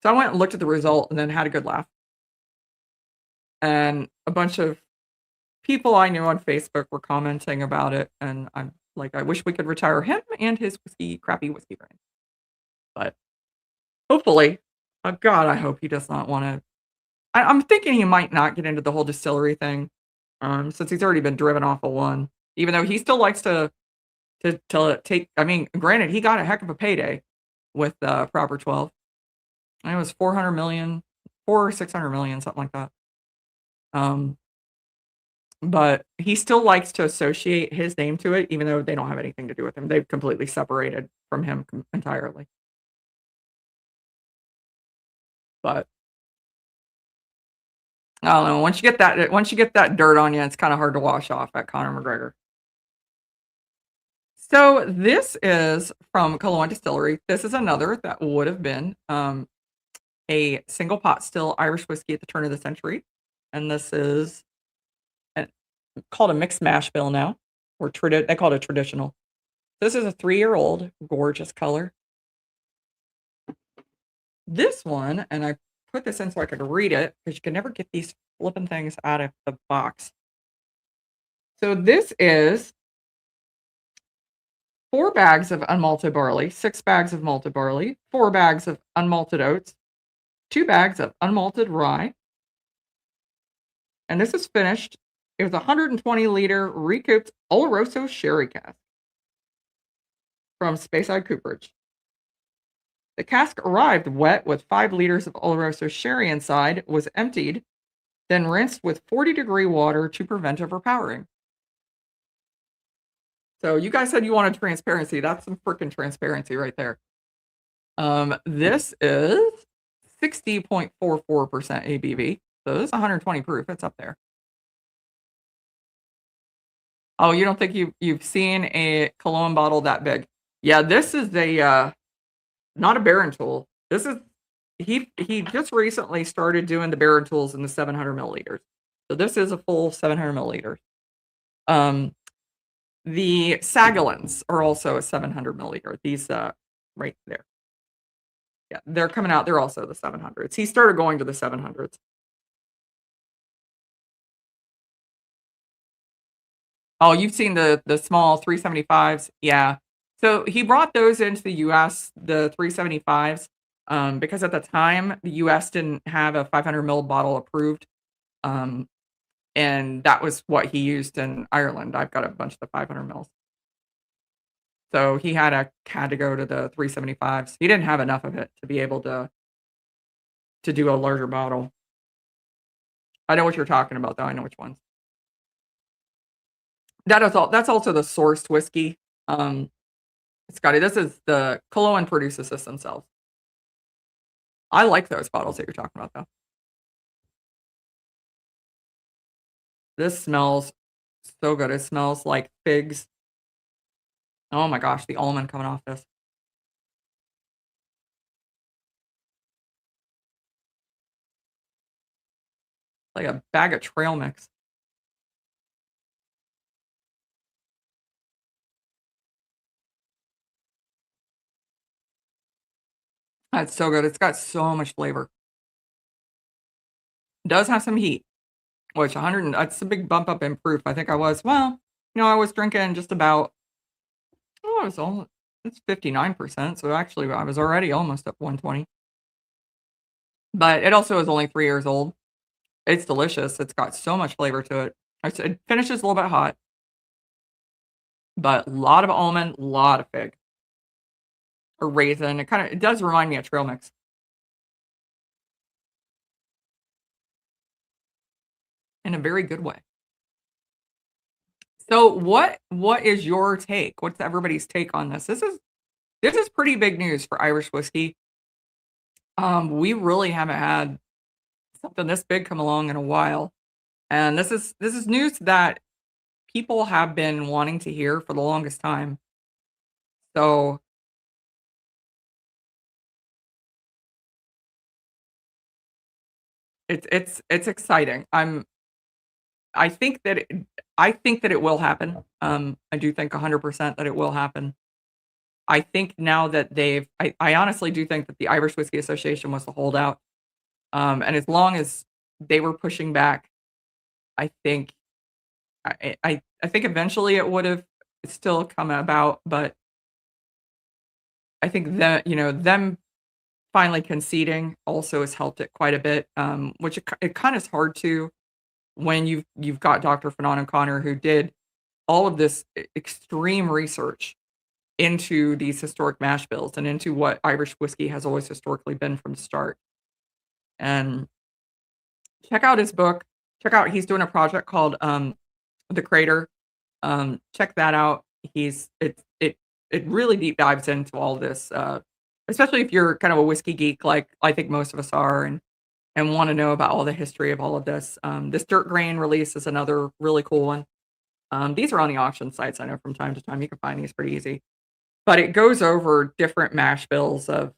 So I went and looked at the result and then had a good laugh. And a bunch of people I knew on Facebook were commenting about it, and I'm like, "I wish we could retire him and his crappy whiskey brand." But hopefully, God, I hope he does not wanna I'm thinking he might not get into the whole distillery thing, since he's already been driven off of one, even though he still likes to take I mean, granted, he got a heck of a payday with, Proper 12. I think it was 400 million, 4 or 600 million, something like that. Um, but he still likes to associate his name to it, even though they don't have anything to do with him. They've completely separated from him entirely. But I don't know. Once you get that dirt on you, it's kind of hard to wash off at Conor McGregor. So this is from Killowen Distillery. This is another that would have been a single pot still Irish whiskey at the turn of the century, and this is called a mixed mash bill now, or they call it a traditional. This is a 3-year-old, gorgeous color. This one, and I put this in so I could read it because you can never get these flipping things out of the box. So this is 4 bags of unmalted barley, 6 bags of malted barley, 4 bags of unmalted oats, 2 bags of unmalted rye. And this is finished. It was a 120-liter recouped Oloroso sherry cask from Speyside Cooperage. The cask arrived wet with 5 liters of Oloroso sherry inside, was emptied, then rinsed with 40-degree water to prevent overpowering. So you guys said you wanted transparency. That's some freaking transparency right there. This is 60.44% ABV. So this is 120 proof. It's up there. Oh, you don't think you've seen a cologne bottle that big? Yeah, this is a not a Baron tool. This is he just recently started doing the Baron tools in the 700 milliliters. So this is a full 700 milliliters. The Sagalins are also a 700 milliliter. These right there. Yeah, they're coming out. They're also the 700s. He started going to the 700s. Oh, you've seen the small 375s? Yeah. So he brought those into the US, the 375s, because at the time the US didn't have a 500 ml bottle approved. And that was what he used in Ireland. I've got a bunch of the 500 mils. So he had to go to the 375s. He didn't have enough of it to be able to do a larger bottle. I know what you're talking about, though. I know which ones. That's also the sourced whiskey. Scotty, this is the Cologne produces this themselves. I like those bottles that you're talking about, though. This smells so good. It smells like figs. Oh my gosh, the almond coming off this. Like a bag of trail mix. That's so good. It's got so much flavor. It does have some heat, which 100 that's a big bump up in proof. I think I was drinking just about I was almost it's 59%, so actually I was already almost at 120. But it also is only 3 years old. It's delicious. It's got so much flavor to it. It finishes a little bit hot, but a lot of almond, a lot of fig or raisin. It does remind me of trail mix. In a very good way. So what is your take? What's everybody's take on this? This is pretty big news for Irish whiskey. We really haven't had something this big come along in a while. And this is news that people have been wanting to hear for the longest time. So it's exciting. I think that it, I think that it will happen. I do think 100% that it will happen. I think now that I honestly do think that the Irish Whiskey Association was the holdout. And as long as they were pushing back, I think I think eventually it would have still come about, but I think that, them finally conceding also has helped it quite a bit, which it kind of is hard to when you've got Dr. Fanon O'Connor who did all of this extreme research into these historic mash bills and into what Irish whiskey has always historically been from the start. And check out his book. He's doing a project called The Crater. Check that out. It really deep dives into all this, especially if you're kind of a whiskey geek like I think most of us are, and want to know about all the history of all of this. This Dirt Grain release is another really cool one. These are on the auction sites. I know from time to time you can find these pretty easy, but it goes over different mash bills of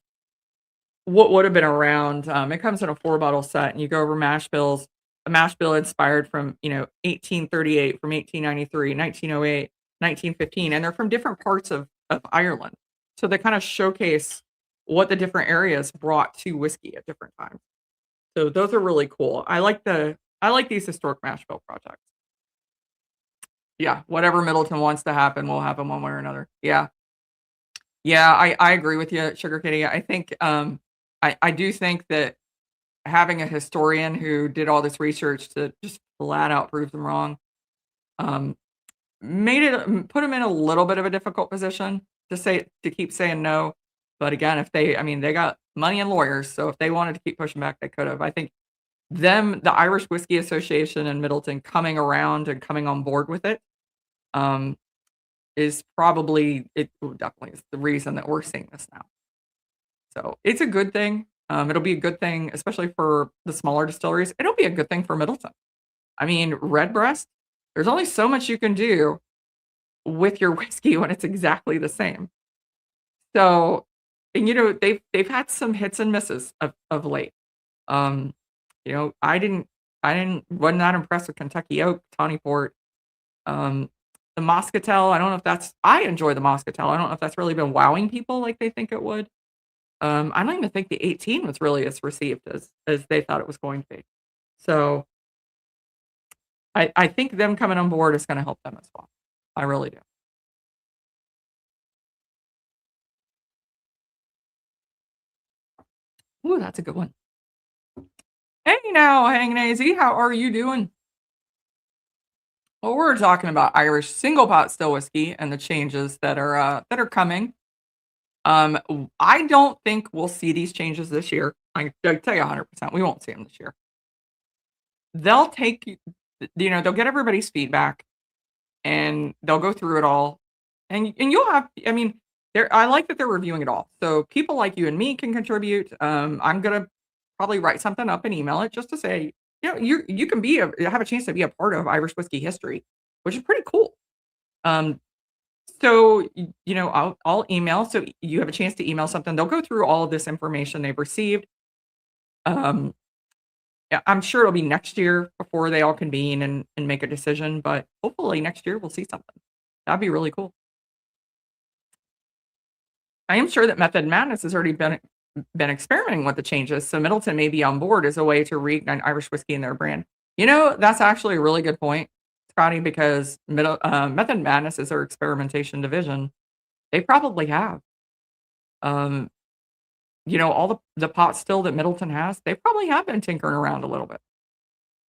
what would have been around. It comes in a 4 bottle set, and you go over mash bills a mash bill inspired from, 1838, from 1893, 1908, 1915, and they're from different parts of Ireland. So they kind of showcase what the different areas brought to whiskey at different times. So those are really cool. I like these historic mash bill projects. Yeah, whatever Middleton wants to happen will happen one way or another. Yeah. Yeah, I agree with you, Sugar Kitty. I think, I do think that having a historian who did all this research to just flat out prove them wrong, um, made it put them in a little bit of a difficult position to keep saying no. But again, if they I mean, they got money and lawyers, so if they wanted to keep pushing back, they could have. I think the Irish Whiskey Association and Middleton coming around and coming on board with it, um, is probably it definitely is the reason that we're seeing this now. So, it's a good thing. It'll be a good thing, especially for the smaller distilleries. It'll be a good thing for Middleton. I mean, Redbreast, there's only so much you can do with your whiskey when it's exactly the same. So, and they've had some hits and misses of late. Um, wasn't that impressed with Kentucky Oak, Tawny Port. The Moscatel, I enjoy the Moscatel. I don't know if that's really been wowing people like they think it would. I don't even think the 18 was really as received as they thought it was going to be. So I think them coming on board is gonna help them as well. I really do. Ooh, that's a good one. Hey now, Hangnazy, how are you doing? Well, we're talking about Irish single pot still whiskey and the changes that are coming. I don't think we'll see these changes this year. I tell you 100%, we won't see them this year. They'll take they'll get everybody's feedback and they'll go through it all. And you'll have I mean, I like that they're reviewing it all. So people like you and me can contribute. I'm gonna probably write something up and email it just to say, you can have a chance to be a part of Irish whiskey history, which is pretty cool. Um, so I'll email so you have a chance to email something. They'll go through all of this information they've received. Um, yeah, I'm sure it'll be next year before they all convene and make a decision, but hopefully next year we'll see something. That'd be really cool. I am sure that Method Madness has already been experimenting with the changes, so Middleton may be on board as a way to reignite Irish whiskey in their brand. That's actually a really good point, Scotty, because Method Madness is their experimentation division. They probably have. Um, all the pot still that Middleton has, they probably have been tinkering around a little bit.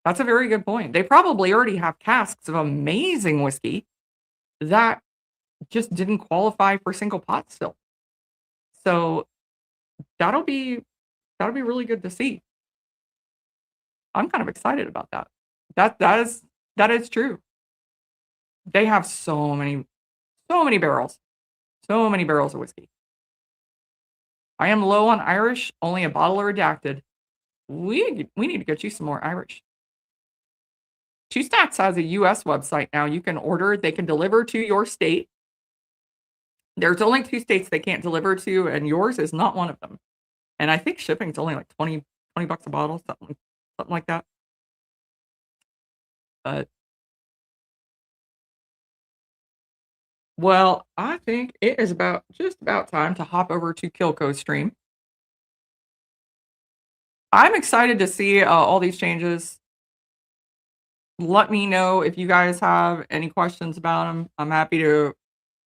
That's a very good point. They probably already have casks of amazing whiskey that just didn't qualify for single pot still. So that'll be that'll be really good to see. I'm kind of excited about that. That is true. They have so many barrels, so many barrels of whiskey. I am low on Irish, only a bottle are redacted. We need to get you some more Irish. Two Stacks has a US website now. You can order, they can deliver to your state. There's only 2 states they can't deliver to, and yours is not one of them. And I think shipping's only like 20 bucks a bottle, something like that. But well, I think it is just about time to hop over to Kilco's stream. I'm excited to see all these changes. Let me know if you guys have any questions about them. I'm happy to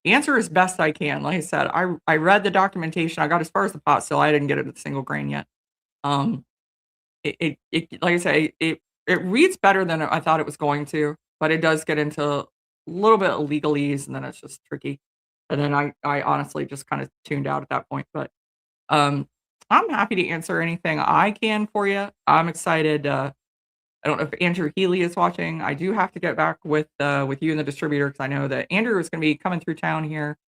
answer as best I can. Like I said, I read the documentation. I got as far as the pot still. I didn't get it at the single grain yet. Um, like I say, it reads better than I thought it was going to, but it does get into a little bit of legalese, and then it's just tricky. And then I honestly just kind of tuned out at that point. But um, I'm happy to answer anything I can for you. I'm excited. I don't know if Andrew Healy is watching. I do have to get back with you and the distributor because I know that Andrew is going to be coming through town here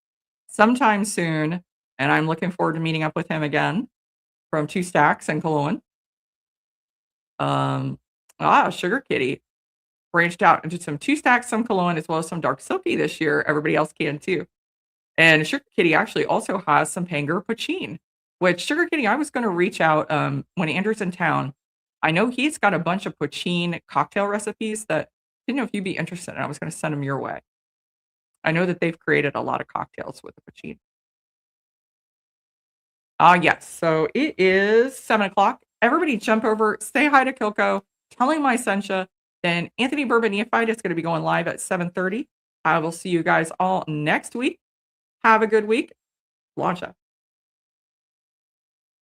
sometime soon, and I'm looking forward to meeting up with him again from Two Stacks and Cologne. Sugar Kitty branched out into some Two Stacks, some Cologne, as well as some Dark Silky this year. Everybody else can too. And Sugar Kitty actually also has some Panger Pachin, which Sugar Kitty, I was going to reach out when Andrew's in town. I know he's got a bunch of poachine cocktail recipes that didn't know if you'd be interested, and I was gonna send them your way. I know that they've created a lot of cocktails with the poachine. Yes. So it is 7 o'clock. Everybody jump over, say hi to Kilko, tell him I sent you. Then Anthony Bourbon Neophyte is going to be going live at 7:30. I will see you guys all next week. Have a good week. Launch